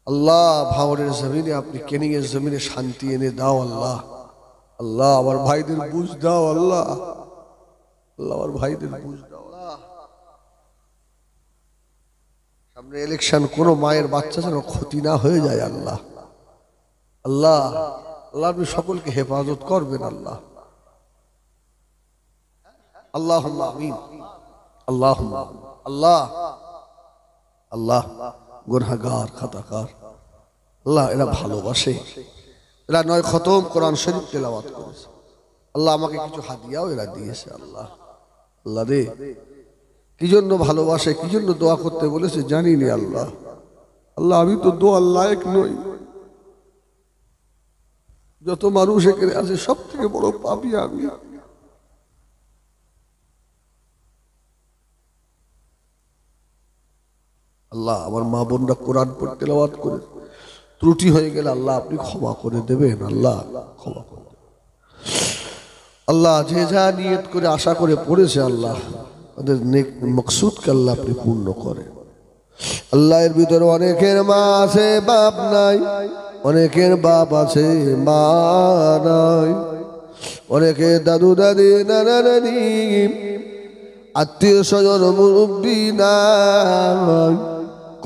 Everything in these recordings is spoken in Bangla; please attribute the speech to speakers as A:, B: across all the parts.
A: আল্লাহ ভাওরের জমিনে আপনি কেনিং এর জমিনে শান্তি এনে দাও আল্লাহ। আল্লাহ আমার ভাইদের বুঝ দাও আল্লাহ। আল্লাহ আমার ভাইদের বুঝ দাও। সামনে ইলেকশন, কোন মায়ের বাচ্চা যেন ক্ষতি না হয়ে যায় আল্লাহ। আল্লাহ আল্লাহ আপনি সকলকে হেফাজত করবেন আল্লাহ। আল্লাহুম্মা আমিন। আল্লাহুম্মা আল্লাহ আল্লাহ গুনাহগার খাতাকার আল্লাহ এরা ভালোবাসে, এরা 9 খতম কোরআন শরীফ তেলাওয়াত করেছে আল্লাহ। আমাকে কিছু হাদিয়াও এরা দিয়েছে আল্লাহ। আল্লাহ রে কি জন্য ভালোবাসে, কি জন্য দোয়া করতে বলেছে জানি নি আল্লাহ। আল্লাহ আমি তো দোয়ার লায়েক নই, যত মানুষ এখানে আছে সব থেকে বড় পাপী আমি। আল্লাহ আমার মা বোনরা কোরআন পড়তে তেলাওয়াত করে ত্রুটি হয়ে গেলে আল্লাহ আপনি ক্ষমা করে দেবেন আল্লাহ, ক্ষমা করে দেবেন আল্লাহ। যে যা নিয়ত করে আশা করে পড়েছে আল্লাহ তাদের নেক মকসুদকে আল্লাহ আপনি পূর্ণ করেন আল্লাহ। এর ভিতরে অনেকের মা আছে বাপ নাই, অনেকের বাপ আছে মা নাই, অনেকের দাদু দাদি নানা নানি আত্মীয় স্বজন মুরব্বী নাই,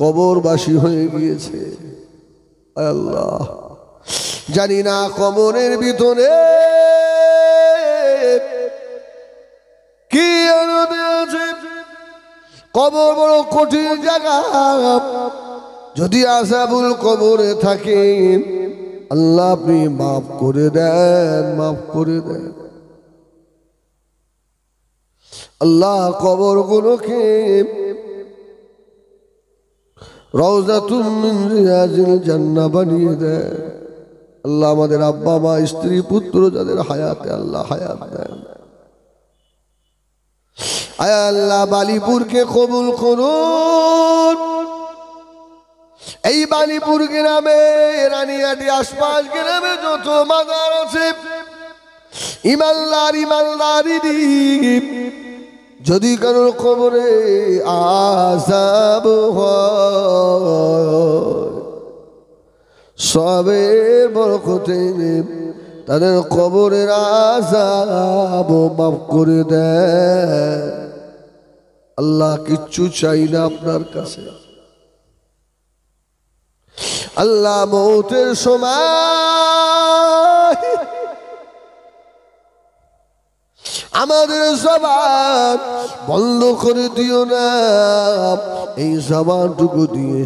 A: কবরবাসী হয়ে গিয়েছে আল্লাহ। জানি না কবরের ভিতরে কি আছে, কবর বড় কঠিন জায়গা। যদি আযাবুল কবরে থাকেন আল্লাহ আপনি মাফ করে দেন, মাফ করে দেন আল্লাহ। কবর গুলোকে রওজাতুম মিন রিয়াজিল জান্নাহ বানিয়ে দেন আল্লাহ। আমাদের আব্বা মা স্ত্রী পুত্র যাদের হায়াতে আল্লাহ হায়াত দেন আয় আল্লাহ। বালিপুরকে কবুল করুন। এই বালিপুর গ্রামে রানিয়াটি আশপাশ গ্রামে যত মাজার আছে ইমানদার ইমানদারিনী যদি কারোর কবরে আযাব হয় সবের বরকতে তাদের কবরের আযাব মাফ করে দেন আল্লাহ। কিচ্ছু চাই না আপনার কাছে আল্লাহ। মৌতের সময় আমাদের জবান বন্ধ করে দিও না, এই জবানটুকু দিয়ে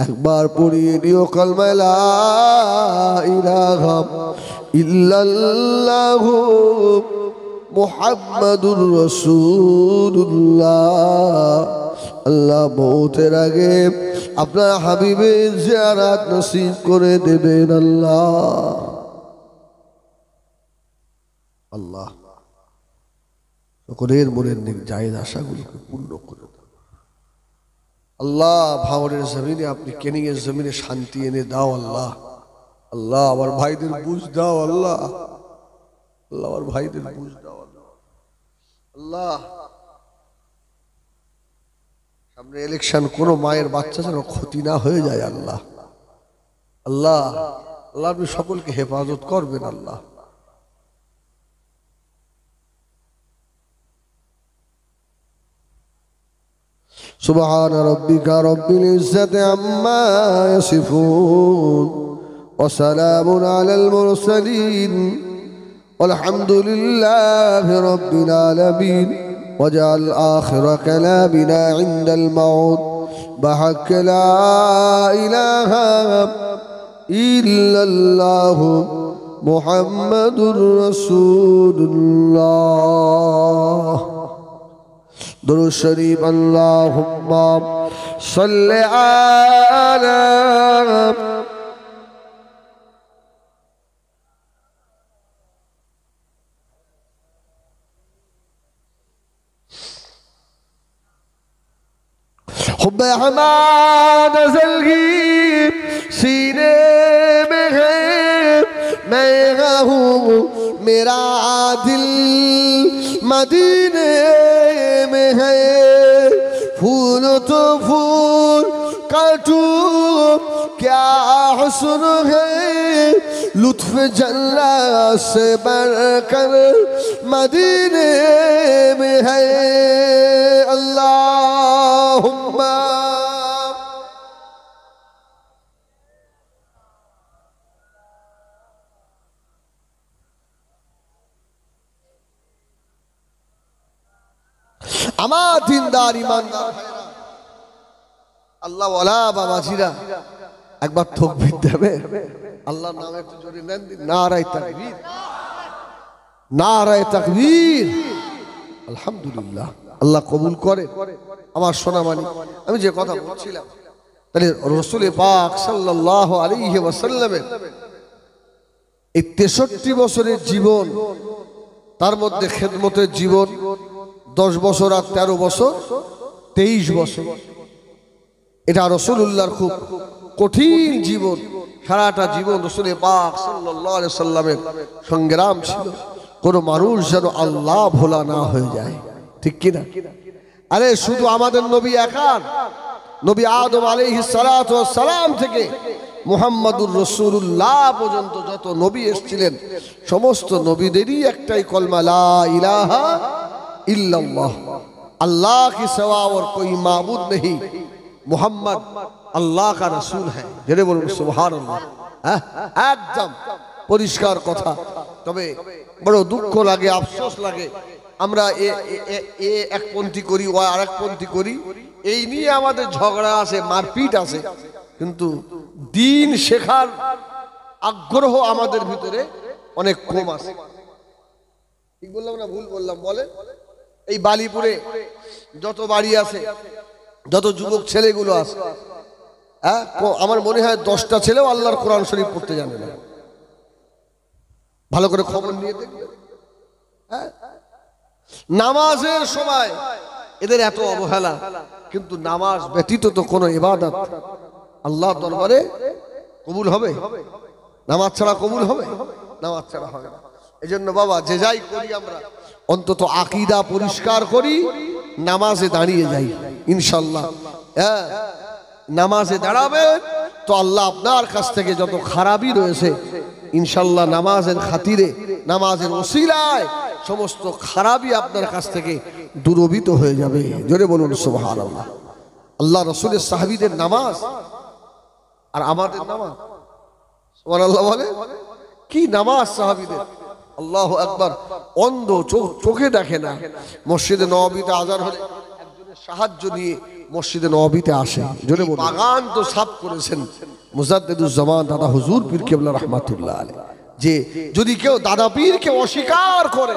A: একবার পড়িয়ে দিও কালমা লা ইলাহা ইল্লাল্লাহু মুহাম্মাদুর রাসূলুল্লাহ। আল্লাহ মৌতের আগে আপনার হাবিবের জিয়ারত নসিব করে দেবেন আল্লাহ। আল্লাহ সকলের মনের নেক জায়েজ আশাগুলোকে পূর্ণ করে দাও আল্লাহ। ভাওরের জমিনে আপনি কেনিং এর জমিনে শান্তি এনে দাও আল্লাহ। আল্লাহ আমার ভাইদের বুঝ দাও আল্লাহ। আল্লাহ আমার ভাইদের বুঝ দাও আল্লাহ। সামনে ইলেকশন, কোন মায়ের বাচ্চা যেন ক্ষতি না হয়ে যায় আল্লাহ। আল্লাহ আল্লাহ আপনি সকলকে হেফাজত করবেন আল্লাহ। سبحان ربك رب العزة عما يصفون وسلام على المرسلين والحمد لله رب العالمين واجعل آخر كلامنا عند الموت بحق لا إله إلا الله محمد رسول الله درود شریف اللهم صل على حب حماد زلگی سینے میں ہے میں ہوں میرا دل مدینے میں ہے پھول تو پھول खलकतू क्या हुस्न है लुत्फ जन्नत से बढ़कर मदीने में है अल्लाहुम्मा আমার দিনদার ইমানদার আল্লাহ ওয়ালা বাবাজিরা একবার তাকবীর দেবে আল্লাহর নামে একটু জোরে নেন দিন নারায়ে তাকবীর নারায়ে তাকবীর আলহামদুলিল্লাহ আল্লাহ কবুল করে আমার সোনামানি আমি যে কথা বলছিলাম তাহলে রাসূল পাক সাল্লাল্লাহু আলাইহি ওয়াসাল্লামের এই 63 বছরের জীবন তার মধ্যে খেদমতের জীবন 10 বছর আর 13 বছর 23 বছর এটা রাসূলুল্লাহর খুব কঠিন জীবন সারাটা জীবন রাসূল পাক সাল্লাল্লাহু আলাইহি সাল্লামের সংগ্রাম ছিল কোন মানুষ যেন আল্লাহ ভোলা না হয়ে যায় ঠিক কি না আরে শুধু আমাদের নবী একা নবী আদম আলাইহিস সালাতু ওয়াস সালাম থেকে মুহাম্মাদুর রাসূলুল্লাহ পর্যন্ত যত নবী এসেছিলেন সমস্ত নবীদেরই একটাই কলমা লা ইলাহা इल्लल्लाह अल्लाह के सिवा और कोई माबूद नहीं मोहम्मद अल्लाह का रसूल है जरे बोलুন সুবহানাল্লাহ একদম পরিষ্কার কথা তবে বড় দুঃখ লাগে আফসোস লাগে আমরা এ একপন্থী করি ও আরেকপন্থী করি এই নিয়ে আমাদের ঝগড়া আছে মারপিট আছে কিন্তু দ্বীন শেখার আগ্রহ আমাদের ভিতরে অনেক কম আছে ঠিক বললাম না ভুল বললাম বলেন এই বালিপুরে যত বাড়ি আছে যত যুবক ছেলেগুলো আছে হ্যাঁ আমার মনে হয় 10টা ছেলেও আল্লাহর কোরআন শরীফ পড়তে জানে না ভালো করে খবর নিয়ে দেখবেন হ্যাঁ নামাজের সময় এদের এত অবহেলা কিন্তু নামাজ ব্যতীত তো কোনো ইবাদত আল্লাহর দরবারে কবুল হবে নামাজ ছাড়া কবুল হবে নামাজ ছাড়া হবে না এজন্য বাবা যে যাই করি আমরা অন্তত আকীদা পরিষ্কার করি নামাজে দাঁড়িয়ে যাই ইনশাআল্লাহ হ্যাঁ নামাজে দাঁড়াবে তো আল্লাহ আপনার কাছ থেকে যত খারাপই রয়েছে ইনশাআল্লাহ নামাজের খাতিরে নামাজের ওসিলায় সমস্ত খারাপই আপনার কাছ থেকে দূরীভূত হয়ে যাবে জোরে বলুন সুবহানাল্লাহ আল্লাহ রাসূলের সাহাবীদের নামাজ আর আমাদের নামাজ সুবহানাল্লাহ বলে কি নামাজ সাহাবীদের আল্লাহু আকবার অন্ধ চোখে দেখে না মসজিদে নববীতে আযান হলে একজনের সাহায্য নিয়ে মসজিদে নববীতে আসে জোরে বলুন বাগান তো সাফ করেছেন মুজাদ্দিদুজ জামান দাদা হুজুর পীর কেবলা রাহমাতুল্লাহ আলাইহি যে যদি কেউ দাদা পীরকে অস্বীকার করে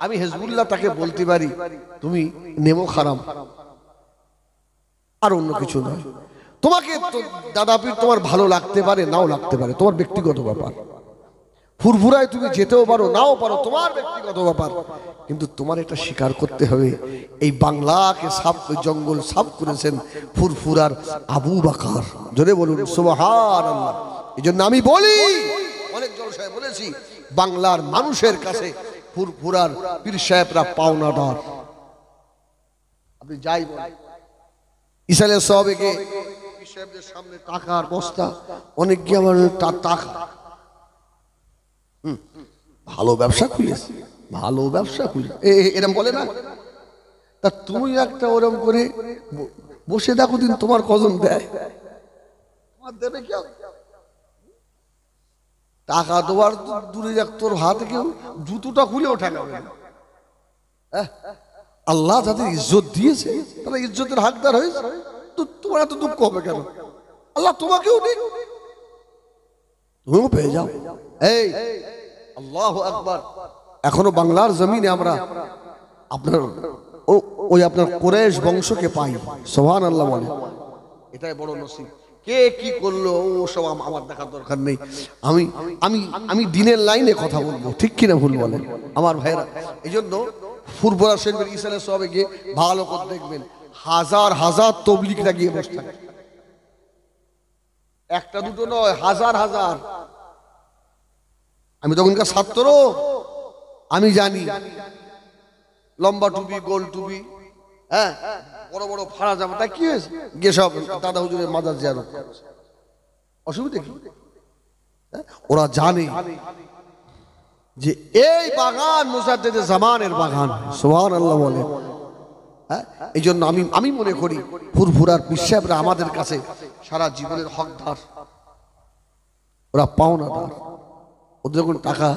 A: আমি হিজবুল্লাহ তাকে বলতে পারি তুমি নেমো খারাম আর অন্য কিছু নয় তোমাকে দাদা পীর তোমার ভালো লাগতে পারে নাও লাগতে পারে তোমার ব্যক্তিগত ব্যাপার ফুরফুরায় তুমি যেতেও পারো নাও পারো তোমার ব্যক্তিগত ব্যাপার কিন্তু তোমার এটা স্বীকার করতে হবে এই বাংলাকে সাফ জঙ্গল সাফ করেছেন ফুরফুরার আবু বকর জোরে বলুন সুবহানাল্লাহ এজন্য আমি বলি অনেক জলসায় বলেছি বাংলার মানুষের কাছে ফুরফুরার পীর সাহেবরা পাওনাদার আপনি যাই বলেন ইসালে সাহেবকে পীর সাহেবদের সামনে টাকার বস্তা অনেক কি আমার টাকা ভালো ব্যবসা খুলেছে ভালো ব্যবসা খুলে এরকম বলে না তা তুমি একটা ওরকম করে বসে দেখো দিন তোমার কজন দেয় তোমার দেবে কেউ টাকা দেওয়ার দূরে যাক তোর হাতে কেউ জুতোটা খুলেও ঠেকাবে না আল্লাহ যাদের ইজ্জত দিয়েছে তারা ইজ্জতের হকদার হয়েছে তো তোমার এত দুঃখ হবে কেন আল্লাহ তোমাকেও নেই তুমিও পেয়ে যাও এই আল্লাহু আকবার এখনো বাংলার জমিনে আমরা আপনার ওই আপনার কুরাইশ বংশকে পাই সুবহানাল্লাহ বলে এটাই বড় নসিব কে কি করলো ও সব আমার দেখার দরকার নেই আমি আমি আমি দিনের লাইনে কথা বলবো ঠিক কিনা ভুল বলেন আমার ভাইরা এইজন্য ফুরফুরা শরীফের ইসালে সবে গিয়ে ভালো করে দেখবেন হাজার হাজার তবলিগ লাগিয়ে বসে থাকে একটা দুটো নয় হাজার হাজার আমি তখনকার ছাত্র আমি জানি লম্বা টুপি গোল টুপি হ্যাঁ বড় বড় ভাড়া যাবে, তাই কি হয়েছে? গিয়ে সব দাদা হুজুরের মাজার জিয়ারত করছে। অসুবিধা কি? ওরা জানে যে এই বাগান মুজাদ্দেদে জামানের বাগান। সুবহানাল্লাহ বলে। হ্যাঁ, এই জন্য আমি মনে করি ফুরফুরার পীর সাহেবরা আমাদের কাছে সারা জীবনের হকদার, ওরা পাওনাদার। ওদের যখন টাকা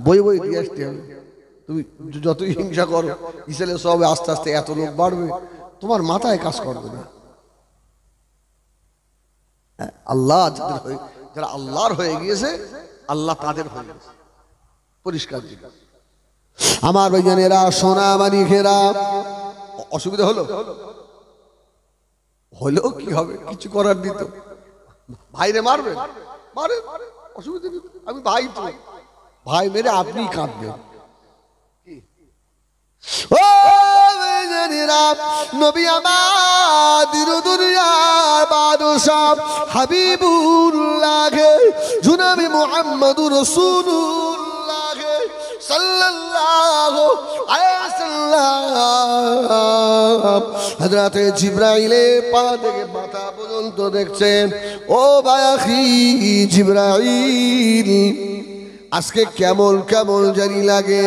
A: বই বই দিয়ে আসতে হবে, তুমি যতই হিংসা করো ইসলে সব আস্তে আস্তে এত লোক বাড়বে, তোমার মাথায় কাজ করবে না। আল্লাহ যারা আল্লাহর হয়ে গিয়েছে, আল্লাহ তাদের হয়ে গেছে। পরিষ্কার জিনিস। আমার ভাইজানেরা, সোনা মানিকেরা, অসুবিধা হলো হলেও কি হবে, কিছু করার দিত। ভাইরে মারবে, মারে, অসুবিধা নেই। আমি ভাই তো, ভাই মেরে আপনি কাঁদবেন। ও নবী আমাদের দুনিয়ার বাদশা হাবিবুল্লাহ জনাবে মুহাম্মদুর রাসূলুল্লাহ সাল্লাল্লাহু আলাইহি ওয়াসাল্লাম হযরতে জিবরাইলের পা থেকে মাথা পর্যন্ত দেখছেন। ও বায়াখি জিবরাইল, আজকে কেমন কেমন জানি লাগে।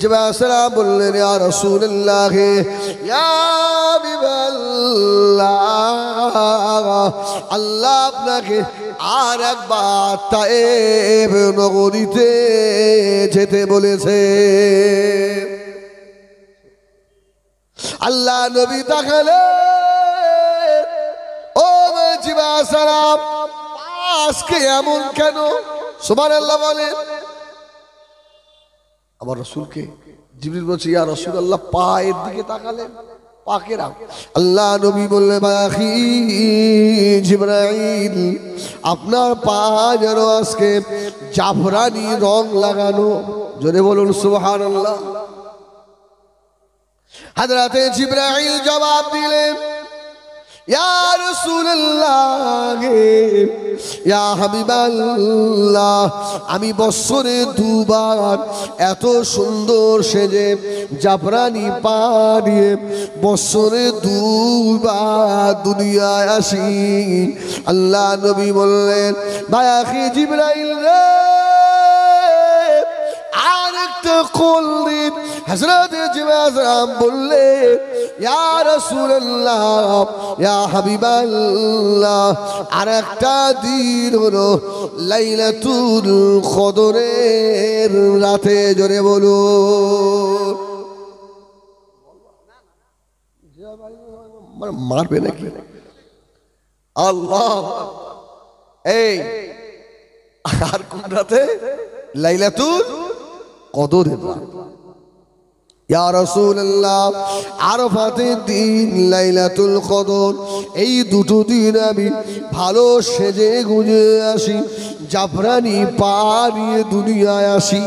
A: জিবরাইল বললেন, ইয়া রাসূলুল্লাহ, ইয়া হাবিবাল্লাহ, আল্লাহ আপনাকে আর একবার তায়েব নগরীতে যেতে বলেছে। আল্লাহ নবী তাকালেন, ও জিবরাইল, আজকে এমন কেন? সুবহানাল্লাহ বলেন। আমার রাসূলকে জিবরিল বলছে, ইয়া রাসূলুল্লাহ, পায়ের দিকে তাকালেন, পাকেরা। আল্লাহ নবী বললেন, আখি জিবরাইল, আপনার পা যেন আজকে জাফরানি রং লাগানো। জোরে বলুন সুবহানাল্লাহ। হযরতে জিবরাইল জবাব দিলেন, ইয়া রাসূলুল্লাহ, ইয়া হাবিবাল্লাহ, আমি বছরে দুবার এত সুন্দর সেজে জাফরানি পা দিয়ে বছরে দুবার দুনিয়ায় আসি। আল্লাহ নবী বললেন, ভাই জিবরাইল রে, আরেকটা কল দিন। হযরত জিবরাইল বললেন, ইয়া রাসূলুল্লাহ, ইয়া হাবিবাল্লাহ, আরেকটা দিন হলো লাইলাতুল কদরের রাতে। জোরে বলুন। মারবে নাকি? আল্লাহ, এই আর কোন রাতে? লাইলাতুল কদরের রাত। ইয়া রাসূলুল্লাহ, আরাফাতের দিন, লাইলাতুল কদর, এই দুটো দিন আমি ভালো সেজে গুজে আসি, জাফরানি পা নিয়ে দুনিয়ায় আসি।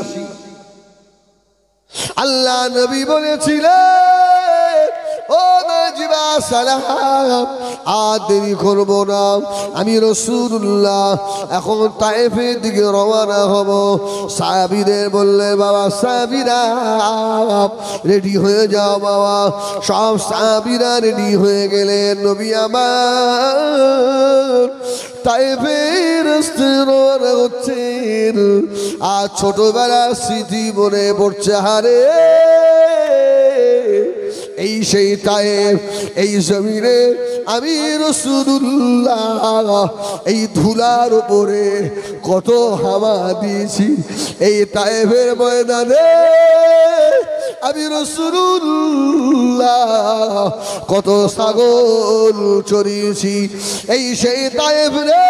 A: আল্লাহ নবী বলেছিলেন, ও নাজিবা সালাম, আর দেরি করবো না, আমি রাসূলুল্লাহ এখন তায়েফের দিকে রওনা হব। সাহাবীদের বললে, বাবা সাহাবীরা রেডি হয়ে যাও বাবা। সব সাহাবীরা রেডি হয়ে গেলেন। নবী আমার তায়েফের রাস্তায় রওনা হচ্ছেন। আর ছোটবেলার স্মৃতি মনে পড়ছে, হারে এই সেই তায়েফ, এই জমিনে আমি রাসূলুল্লাহ এই ধুলার উপরে কত হাওয়া দিয়েছি। এই তায়েফের ময়দানে আমি রাসূলুল্লাহ কত ছাগল চড়িয়েছি। এই সেই তায়েফ রে,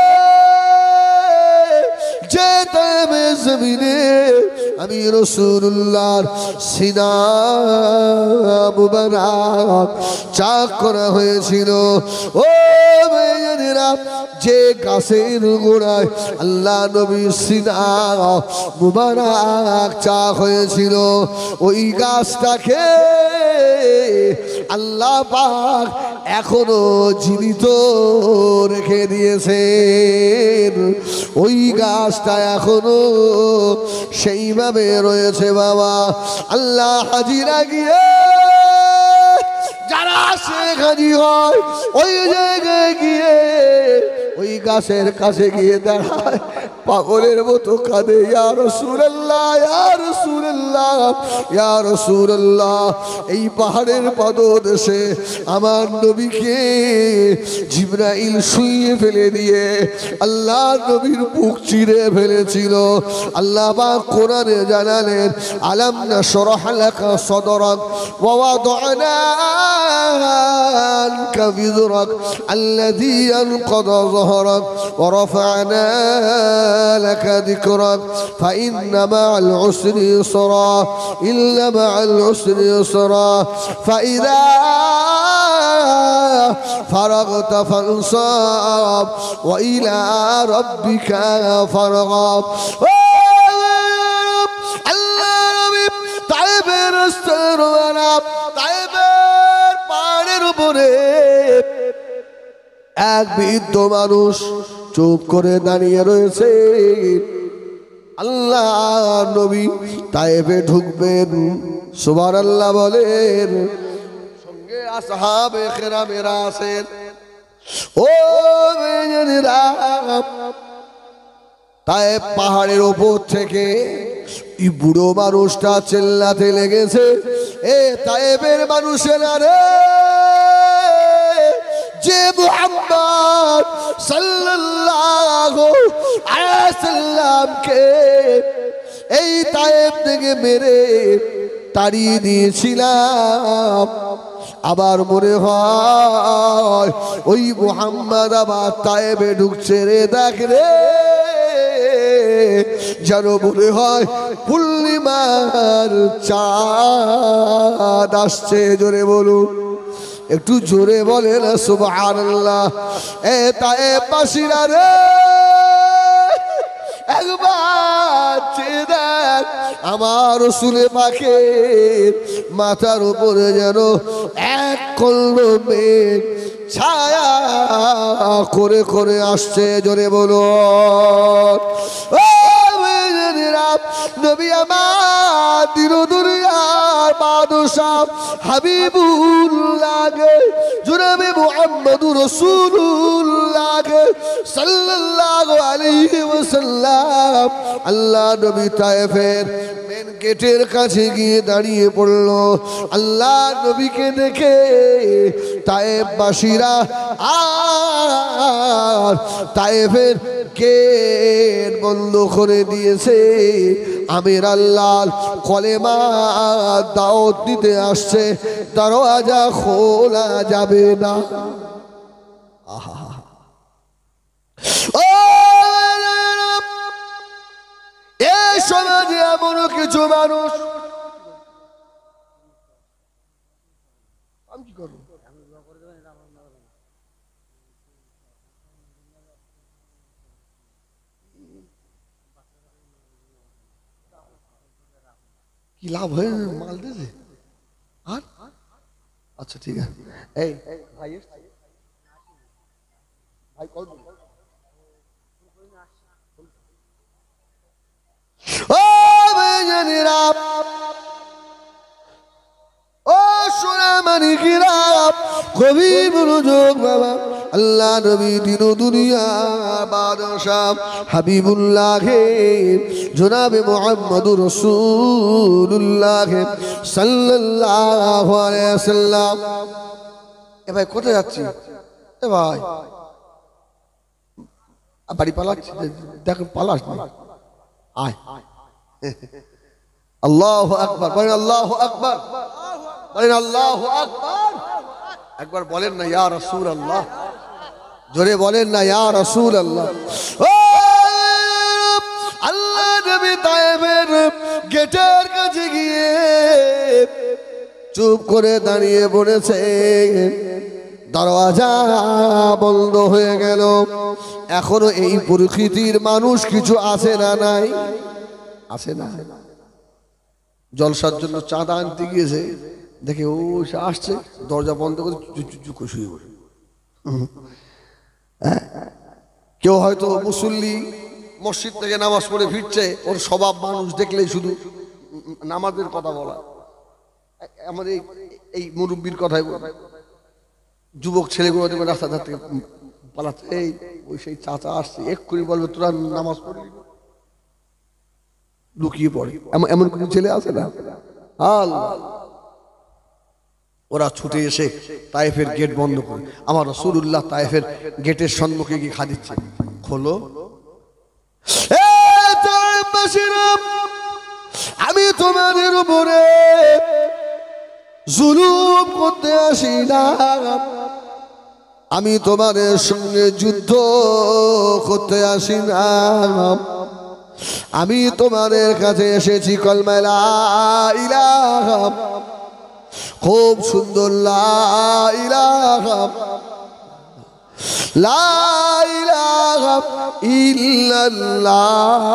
A: যে তায়েফের জমিনে আমি রাসূলুল্লাহর সিনা মুবারক চাক করা হয়েছিল। ও ভাইয়েরা, যে গাছের গোড়ায় আল্লাহ নবীর সিনা মুবারক চাক হয়েছিল, ওই গাছটাকে আল্লাহ পাক এখনো জীবিত রেখে দিয়েছেন। ওই গাছটা এখনো সেইভাবে রয়েছে বাবা। আল্লাহ হাজিরা গিয়ে যারা আসে হাজির হয়, ওই জায়গায় গিয়ে ওই গাছের কাছে গিয়ে দাঁড়ায়, পাগলের মতো কাঁদে, ইয়া রাসূলুল্লাহ, ইয়া রাসূলুল্লাহ, ইয়া রাসূলুল্লাহ। এই পাহাড়ের পাদদেশে আমার নবীকে জিবরাইল শুইয়ে ফেলে দিয়ে আল্লাহ নবীর বুক চিরে ফেলেছিল। আল্লাহ পাক কোরআনে জানালেন, আলাম নাশরাহ লাকা সাদরাক ওয়া ওয়াদানা আনকা বিযরাক আল্লাযী আনকাযা যহরাক ওয়া রাফা'না লাকা যিকরাক ফাইন্না মা'আল উসরি ইসরা ইল্লা মা'আল উসরি ইসরা ফাইযা ফারাগতা ফানসাব ওয়া ইলা রাব্বিকা ফারগাব। তায়েবের রাস্তার তায়েবের পাহাড়ের উপরে এক বৃদ্ধ মানুষ চুপ করে দাঁড়িয়ে রয়েছে। আল্লাহ নবী তায়েবে ঢুকবেন, সুবহানাল্লাহ বলেন, সঙ্গে আসহাবে কেরামেরা আছেন। ও বেজেরা, তায়েব পাহাড়ের উপর থেকে এই বুড়ো মানুষটা চিল্লাতে লেগেছে, এ তায়েবের মানুষেরা রে, যে মুহাম্মদ সাল্লাল্লাহু আলাইহি ওয়াসাল্লামকে এই তায়েব থেকে মেরে তাড়িয়ে দিয়েছিলাম, আবার মনে হয় ওই মুহাম্মদ আবার তায়েবে ঢুকছে রে, দেখ রে, যেন মনে হয় পূর্ণিমার চাঁদ আসছে। জোরে বলুন, একটু জোরে বলেন সুবহানাল্লাহ। এ তায়েববাসীরা রে, একবার চেয়ে দেখ আমার রাসূল পাকের মাথার উপরে যেন এক কল্ল মেঘ ছায়া করে করে আসছে। জোরে বলুন, নবী আমার দিন দুনিয়ার বাদশা হাবিবুল্লাহ জনাবে মুহাম্মদুর রাসূলুল্লাহ সাল্লাল্লাহু আলাইহি ওয়াসাল্লাম, আল্লাহ নবী তায়েফের মেন গেটের কাছে গিয়ে দাঁড়িয়ে পড়ল। আল্লাহ নবীকে দেখে তায়েববাসীরা আর তায়েফের গেট বন্ধ করে দিয়েছে। আমির আল্লাহ কলেমা দাওয়াত দিতে আসছে, দরওয়াজা খোলা যাবে না। এই সমাজে এমন কিছু মানুষ, আমি কি করব, কি লাভ হয়ে মাল দিয়েছে আর, আচ্ছা ঠিক আছে। এই ভাই ভাই কল, ও বেজানিরা, ও সোনামানি কিরাম, গভীর মনোযোগ বাবা। আল্লাহ নবী দিন দুনিয়া বাদশা হাবিবুল্লাহ জনাবে মুহাম্মদুর রাসূলুল্লাহ সাল্লাল্লাহু আলাইহি ওয়াসাল্লাম। এ ভাই কোথায় যাচ্ছি? এ ভাই বাড়ি পালাচ্ছি, দেখ পালাস না, আয়। আল্লাহু আকবার, বলেন আল্লাহু আকবার, বলেন আল্লাহু আকবার। একবার বলেন না ইয়া রাসূলুল্লাহ, জোরে বলেন না ইয়া রাসূলুল্লাহ। ও আল্লাহ নবী তায়েবের গেটের কাছে গিয়ে চুপ করে দাঁড়িয়ে পড়েছে, দরওয়াজা বন্ধ হয়ে গেল। এখনো এই প্রকৃতির মানুষ কিছু আছে না নাই? আছে না? জলসার জন্য চাঁদা আনতে গিয়েছে, দেখে ও আসছে, দরজা বন্ধ করে চুপ করে শুয়ে পড়ে। কেউ হয়তো মুসল্লি মসজিদ থেকে নামাজ পড়ে ফিরছে, ওর স্বভাব মানুষ দেখলেই শুধু নামাজের কথা বলা, আমাদের এই মুরব্বীর কথাই বলে, যুবক ছেলেগুলো দেখবে রাস্তা ধার থেকে পালাচ্ছে, এই ওই সেই চাচা আসছে, এক্ষুনি বলবে তোরা নামাজ পড়বি, লুকিয়ে পড়ে। এমন কোন ছেলে আছে না? আল্লাহ, ওরা ছুটে এসে তায়েফের গেট বন্ধ করে, আমার রাসূলুল্লাহ তায়েফের গেটের সম্মুখে গিয়ে খাদিচ্ছে, খোলো। আমি তোমাদের উপরে জুলুম করতে আসি না, আমি তোমাদের সঙ্গে যুদ্ধ করতে আসি না, আমি তোমাদের কাছে এসেছি কলমা লা ইলাহা, খুব সুন্দর লা ইলাহা, লা ইলাহা ইল্লাল্লাহ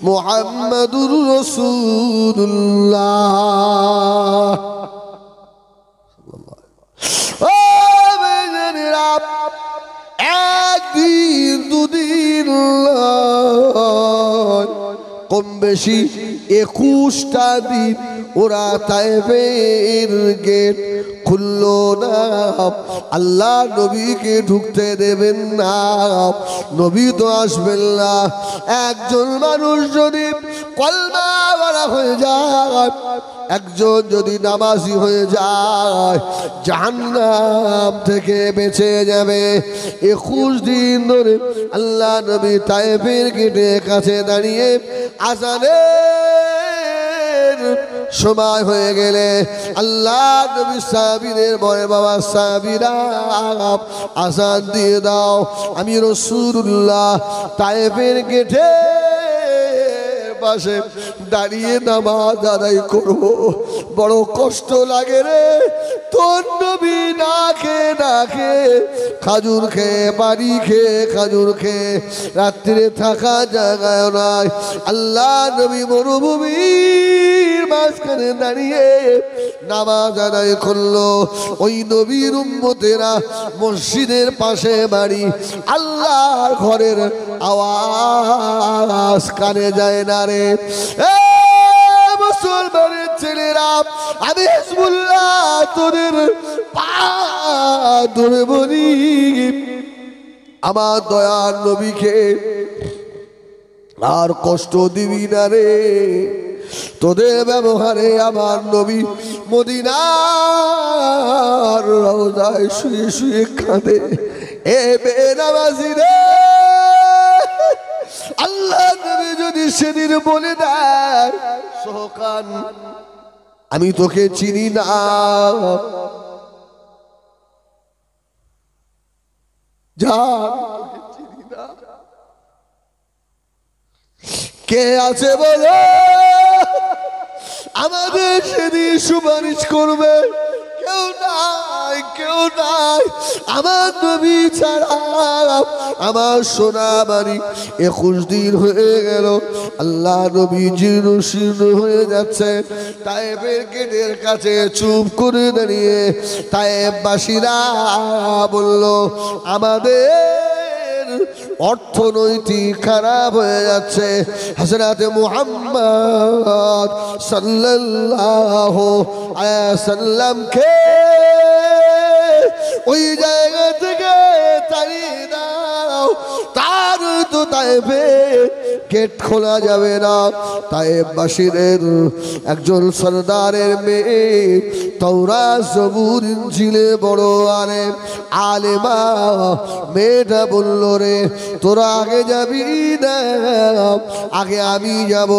A: মুহাম্মাদুর রাসূলুল্লাহ। একদিন দুদিন কম বেশি 21টা দিন ওরা তায়েফের গেট খুললো না, আল্লাহ নবীকে ঢুকতে দেবেন না, নবী তো আসবেন না। একজন মানুষ যদি কলমাওয়ালা হয়ে যায়, একজন যদি নামাজি হয়ে যায়, জাহান্নাম থেকে বেঁচে যাবে। 21 দিন ধরে আল্লাহ নবী তায়েফের গেটের কাছে দাঁড়িয়ে আজানের সময় হয়ে গেলে আল্লাহ নবী সাহাবীদের বলে, বাবা সাহাবীরা আজান দিয়ে দাও, আমি রাসূলুল্লাহ তায়েফের গেটে পাশে দাঁড়িয়ে নামাজ আদায় করব। বড় কষ্ট লাগে রে, তোর নবী না খেয়ে না খেয়ে, খাজুর খেয়ে, বাড়ি খেয়ে, খাজুর খেয়ে, রাত্রে থাকা জায়গায় নাই, আল্লাহ নবী মরুভূমির মাঝখানে দাঁড়িয়ে নামাজ আদায় করলো। ওই নবীর উম্মতেরা মসজিদের পাশে বাড়ি, আল্লাহর ঘরের আওয়াজ কানে যায় না রে। মুসলমানের ছেলেরা, আমি হিজবুল্লাহ তোদের পা ধরে বলি, আমার দয়ার নবীকে আর কষ্ট দিবি না রে। তোদের ব্যবহারে আমার নবী মদিনার রওজায় শুয়ে শুয়ে কাঁদে। এ বেনামাজি রে, আল্লাহ নবী যদি সেদিন বলে দেয়, সোহকান আমি তোকে চিনি না, যা চিনি না, কে আছে বলো আমাদের সেদিন সুপারিশ করবে? কেউ নাই, কেউ নাই, আমার নবী ছাড়া। আমার সোনা বাড়ি 21 দিন হয়ে গেল, আল্লাহ নবী জীর্ণ শীর্ণ হয়ে যাচ্ছে। তায়েফের গেটের কাছে চুপ করে দাঁড়িয়ে তায়েফবাসীরা বলল, আমাদের অর্থনৈতিক খারাপ হয়ে যাচ্ছে, হযরত মুহাম্মদ সাল্লাল্লাহু আলাইহি ওয়াসাল্লামকে ওই জায়গা থেকে তাড়িয়ে দাও, তার তো তায়েফে গেট খোলা যাবে না। তায়েফবাসীদের একজন সরদারের মেয়ে, তাওরাত জবুর ইনজিলে বড় আলেমা, মেয়েটা বলল, রে তোরা আগে যাবি না, আগে আমি যাব।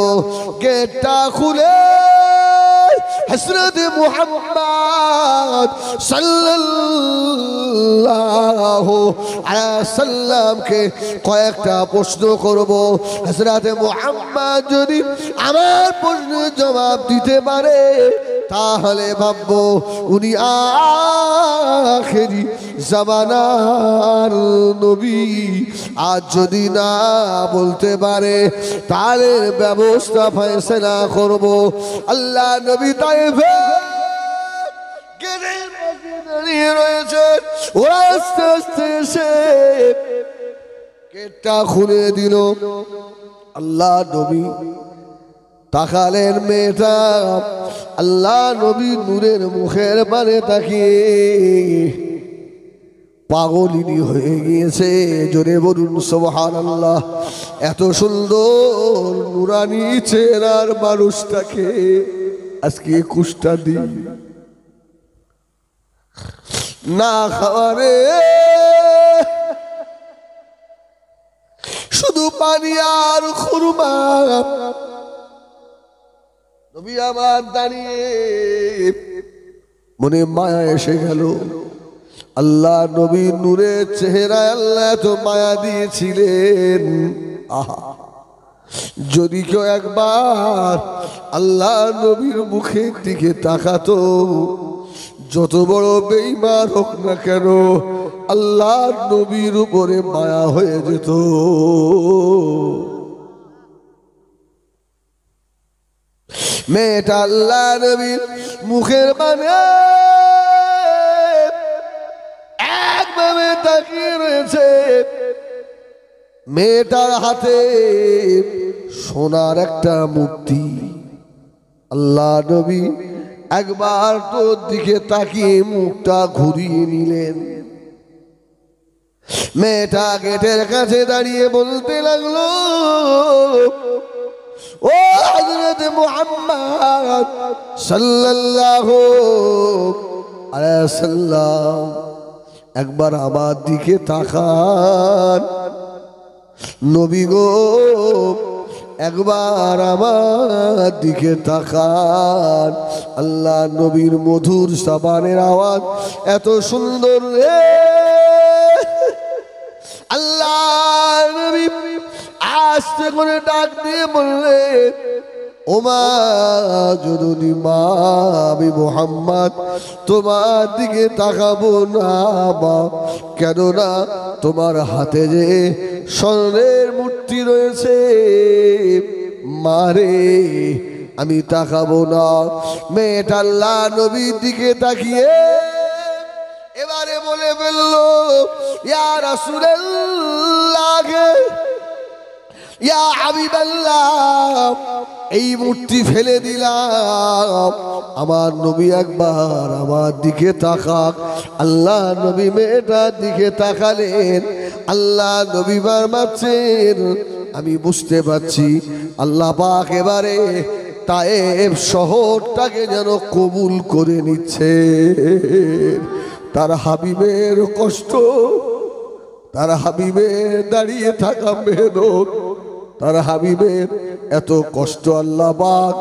A: গেটটা খুলে হযরত মুহাম্মদ সাল্লাল্লাহু আলাইহি ওয়াসাল্লামকে কয়েকটা প্রশ্ন করব। হযরত মুহাম্মদ যদি আমার প্রশ্নের জবাব দিতে পারে, তাহলে ভাববো উনি আখেরি জামানার নবী। আর যদি না বলতে পারে, তাহলে ব্যবস্থা ফয়সালা করব। আল্লাহ নবী তায়েফে গেটের পাশে দাঁড়িয়ে রয়েছে, ওরা আস্তে আস্তে এসে গেটটা খুলে দিল। আল্লাহ নবী তাকালেন মেয়েটা আল্লাহ নবীর নূরের মুখের পানে তাকিয়ে পাগলিনী হয়ে গিয়েছে। জোরে বলুন সুবহানাল্লাহ। এত সুন্দর নুরানি চেহারার মানুষটাকে আজকে কুষ্টা দিন না খাওয়ারে, শুধু পানি আর খুরমা। নবী আমার দাঁড়িয়ে মনে মায়া এসে গেল। আল্লাহ নবীর নূরের চেহারায় আল্লাহ তো মায়া দিয়েছিলেন। আহা, যদি কেউ একবার আল্লাহ নবীর মুখের দিকে তাকাতো, যত বড় বেঈমান হোক না কেন আল্লাহ নবীর উপরে মায়া হয়ে যেত। মেয়েটা আল্লাহ নবীর মুখের পানে একভাবে তাকিয়ে রয়েছে। মেয়েটার হাতে সোনার একটা মূর্তি। আল্লাহ নবী একবার তোর দিকে তাকিয়ে মুখটা ঘুরিয়ে নিলেন। মেয়েটা গেটের কাছে দাঁড়িয়ে বলতে লাগলো, ও হযরত মুহাম্মদ সাল্লাল্লাহু আলাইহি ওয়াসাল্লাম, একবার আমার দিকে তাকান। নবী গো, একবার আমার দিকে তাকান। আল্লাহ নবীর মধুর সাবানের আওয়াজ এত সুন্দর রে। আল্লাহ নবী আস্তে করে ডাক দিয়ে বললেন, ওমা জননী মা, আমি মুহাম্মদ তোমার দিকে তাকাবো না মা, কেননা তোমার হাতে যে স্বর্ণের মূর্তি রয়েছে মারে, আমি তাকাবো না। মেয়েটা আল্লাহ নবীর দিকে তাকিয়ে এবারে বলে ফেললো, ইয়া রাসূলুল্লাহ, ইয়া হাবিবাল্লাহ, এই মূর্তি ফেলে দিলাম, আমার নবী একবার আমার দিকে তাকাক। আল্লাহ নবী মেয়েটার দিকে তাকালেন। আল্লাহ নবী বার মারছেন। আমি বুঝতে পারছি আল্লাহ পাক এবারে তায়েব শহরটাকে যেন কবুল করে নিচ্ছে। তার হাবিবের কষ্ট, তার হাবিবের দাঁড়িয়ে থাকা মেহনত, তার হাবিবের এত কষ্ট আল্লাহ পাক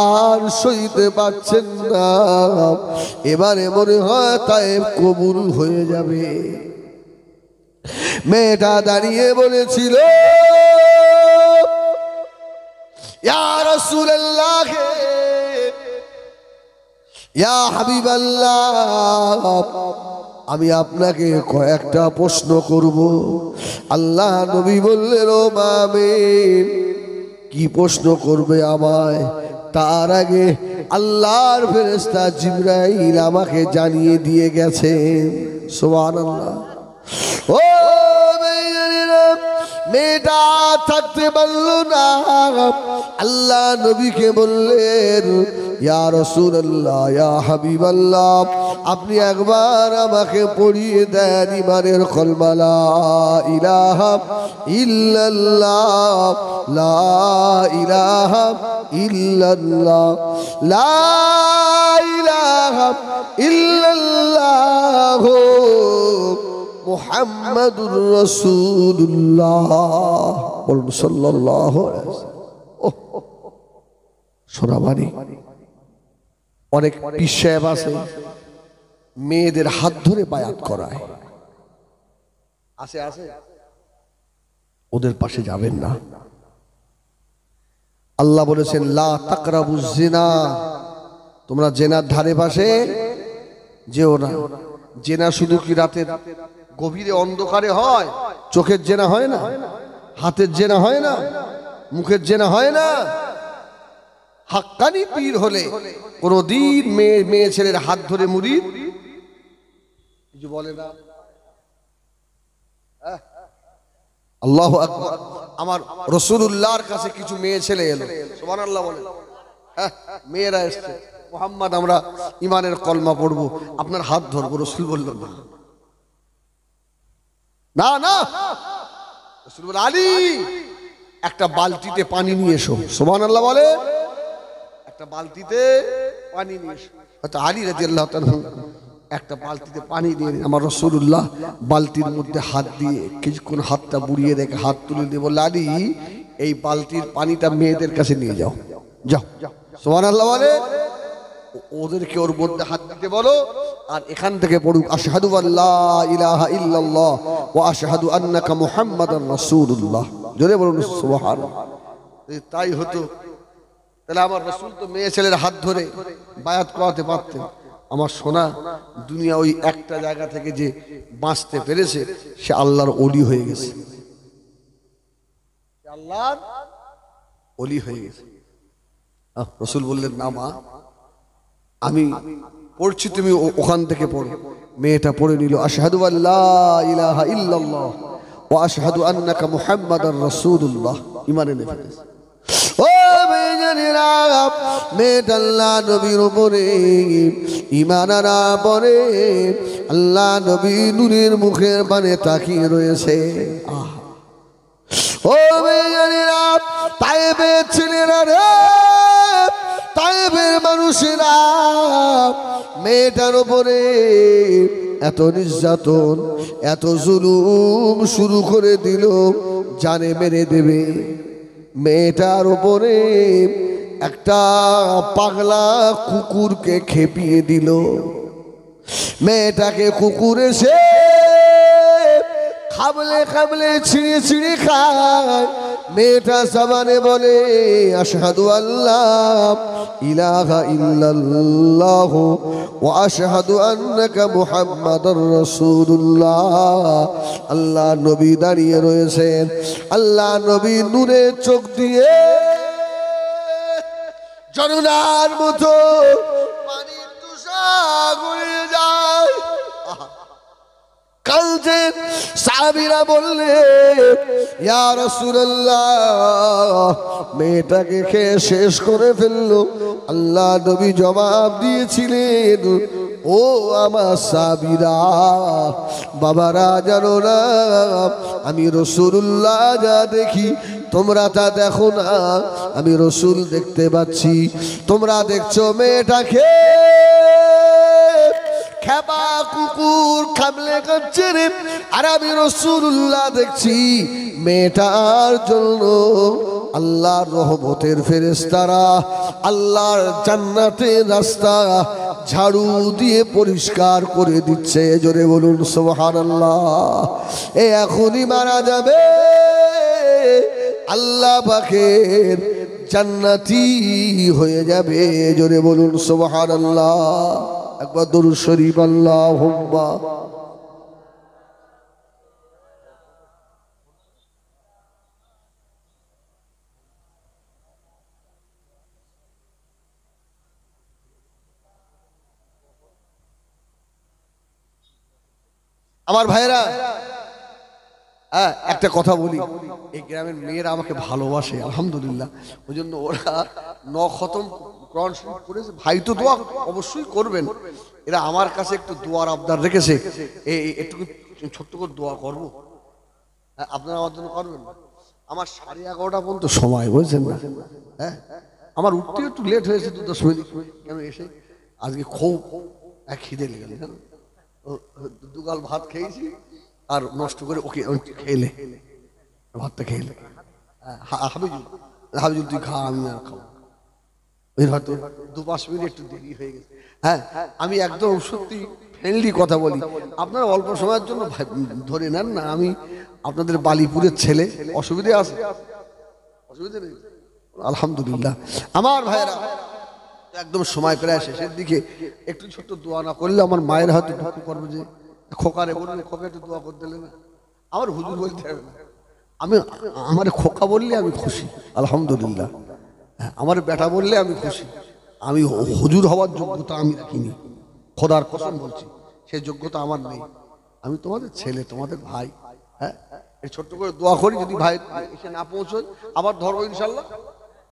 A: আর সইতে পারছেন না। এবারে মনে হয় তায়েব কবুল হয়ে যাবে। মেয়েটা দাঁড়িয়ে বলেছিল, ইয়া রাসূলুল্লাহ, ইয়া হাবিবাল্লাহ, আমি আপনাকে কয়েকটা প্রশ্ন করব। আল্লাহ নবী বললেন, ও মামিন, কি প্রশ্ন করবে আমায়? তার আগে আল্লাহর ফেরেশতা জিবরাইল আমাকে জানিয়ে দিয়ে গেছেন। সুবহানাল্লাহ। ও মেয়েটা থাকতে পারল না। আল্লাহ নবীকে বললেন, ইয়া রাসূলুল্লাহ, ইয়া হাবিবাল্লাহ, আপনি একবার আমাকে পড়িয়ে দেন ইমানের কলমা, লা ইলাহা ইল্লাল্লাহ, লা ইলাহা ইল্লাল্লাহ, লা ইলাহা ইল্লাল্লাহ মুহাম্মাদুর রাসূলুল্লাহ। বলুন সাল্লাল্লাহু আলাইহি ওয়াসাল্লাম। সোনাবাড়ি অনেক পীর সাহেব আছে, মেয়েদের হাত ধরে বায়াত করায়। আছে আছে, ওদের পাশে যাবেন না। আল্লাহ বলেছেন, লা তাকরাবুজ জিনা, তোমরা জেনার ধারে পাশে যেও না। জেনা শুধু কি রাতের গভীরে অন্ধকারে হয়? চোখের জেনা হয় না, হাতের জেনা হয় না, মুখের জেনা হয় না। হাক্কানি পীর হলে কোনদিন মেয়ে ছেলের হাত ধরে মুরিদ কিছু বলে না। আল্লাহু আকবার। আমার রাসূলুল্লাহর কাছে কিছু মেয়ে ছেলে এলো, সুবহানাল্লাহ বলে। হ্যাঁ, মেয়েরা এসছে, মুহাম্মদ আমরা ইমানের কলমা পড়বো, আপনার হাত ধরবো। রাসূল বলল না না না, রাসূল বলল আলী একটা বালতিতে পানি নিয়ে এসো, সুবহানাল্লাহ বলে। একটা বালতিতে পানি নিয়ে এসো। হয়তো আলী রাদিয়াল্লাহু তাআলা একটা বালতিতে পানি দিয়ে, আমার রাসূলুল্লাহ বালতির মধ্যে হাত দিয়ে কিছুক্ষণ হাতটা বুড়িয়ে রেখে হাত তুলে দিয়ে বলল, আলী এই বালতির পানিটা মেয়েদের কাছে নিয়ে যাও, যাও। সুবহানাল্লাহ বলে। ওদেরকে ওর মধ্যে হাত দিতে বলো, আর এখান থেকে পড়ুক আশহাদু আল্লা ইলাহা ইল্লাল্লাহ ওয়া আশহাদু আন্নাকা মুহাম্মাদার রাসূলুল্লাহ। জোরে বলুন সুবহানাল্লাহ। তাই হতো, তাহলে আমার রাসূল তো মেয়ে ছেলের হাত ধরে বায়াত করাতে পারতেন। আমার সোনা দুনিয়া ওই একটা জায়গা থেকে যে বাঁচতে পেরেছে সে আল্লাহর ওলি হয়ে গেছে, আল্লাহর ওলি হয়ে গেছে। রাসূল বললেন না মা, আমি পড়ছি, তুমি ওখান থেকে পড়ো। মেয়েটা পড়ে নিল আশহাদু আল্লা ইলাহা ইল্লাল্লাহ ওয়া আশহাদু আন্নাকা মুহাম্মাদার রাসূলুল্লাহ। ঈমান এনে ফেলেছে। ও মেয়েরা, মেয়েটা আল্লাহ নবীর উপরে ঈমান আনা পরে আল্লাহ নবী নূরের মুখের পানে তাকিয়ে রয়েছে। ও মেয়েরা, তায়েবের ছেলেরা রে, তায়েবের মানুষেরা মেয়েটার উপরে এত নির্যাতন এত জুলুম শুরু করে দিল, জানে মেরে দেবে। মেয়েটার উপরে একটা পাগলা কুকুরকে খেপিয়ে দিল। মেয়েটাকে কুকুর এসে খাবলে খাবলে ছিঁড়ে ছিঁড়ে খায়। মেয়েটা জবানে বলে আশহাদু আল্লাহ ইলাহা ইল্লাল্লাহ ওয়া আশহাদু আন্নাকা মুহাম্মাদার রাসূলুল্লাহ। আল্লাহ নবী দাঁড়িয়ে রয়েছেন, আল্লাহ নবী নূরের চোখ দিয়ে ঝরনার মতো পানির তুষার গড়িয়ে যায়। কালজে সাহাবীরা বললে ইয়া রাসূলুল্লাহ, মেয়েটাকে খেয়ে শেষ করে ফেললো। আল্লাহ নবী জবাব দিয়েছিলেন, ও আমার সাহাবীরা, বাবারা জানো না আমি রাসূলুল্লাহ যা দেখি তোমরা তা দেখো না, আমি রাসূল দেখতে পাচ্ছি। তোমরা দেখছো মেয়েটাকে খেপা কুকুর খাবলে কাচ্ছে রে, আর আমি রাসূলুল্লাহ দেখছি মেয়েটার জন্য আল্লাহর রহমতের ফেরেশতারা আল্লাহর জান্নাতের রাস্তা ঝাড়ু দিয়ে পরিষ্কার করে দিচ্ছে। জোরে বলুন সুবহানাল্লাহ। এ এখনই মারা যাবে, আল্লাহ পাকের জান্নাতি হয়ে যাবে। জোরে বলুন সুবহানাল্লাহ। একবার দরুদ শরীফ আল্লাহুম্মা। আমার ভাইরা, একটা কথা বলি, এই গ্রামের মেয়েরা আমাকে ভালোবাসে আলহামদুলিল্লাহ। ওই জন্য ওরা খতম কোরআন শরীফ করেছে। ভাই তো দোয়া অবশ্যই করবেন, এরা আমার কাছে একটু দোয়ার আবদার রেখেছে, একটু ছোট্ট করে দোয়া করবো, আপনারা আমার জন্য করবেন। আমার 11:30 পর্যন্ত সময়, বুঝছেন না? হ্যাঁ, আমার উঠতে একটু লেট হয়েছে 2-10 মিনিট, কেন এসে আজকে খুব খিদে লেগে গেল। দুগাল ভাত খেয়েছি আর নষ্ট করে ওকে খেলে ভাতটা খেলে। হাবিজুল তুই খা, আমি আর খাবো। হয়তো 2-5 মিনিট একটু দেরি হয়ে গেছে। হ্যাঁ, আমি একদম সত্যি ফ্রেন্ডলি কথা বলি, আপনারা অল্প সময়ের জন্য ধরে নেন না। আমি আপনাদের বালিপুরের ছেলে, অসুবিধে আছে? অসুবিধে নেই আলহামদুলিল্লাহ। আমার ভাইরা একদম সময় প্রায় শেষের দিকে, একটু ছোট্ট দোয়া না করলে আমার মায়ের হয়তো দুঃখ করবে যে খোকারে বললে খোকা একটু দোয়া করে দিলে না। আমার হুজুর বলতে হবে না, আমি আমার খোকা বললে আমি খুশি আলহামদুলিল্লাহ। আমার বেটা বললে আমি খুশি। আমি হুজুর হওয়ার যোগ্যতা আমি রাখিনি, খোদার কসম বলছি, সেই যোগ্যতা আমার নেই। আমি তোমাদের ছেলে, তোমাদের ভাই। হ্যাঁ, ছোট্ট করে দোয়া করি, যদি ভাই এসে না পৌঁছয় আবার ধরবো ইনশাল্লাহ।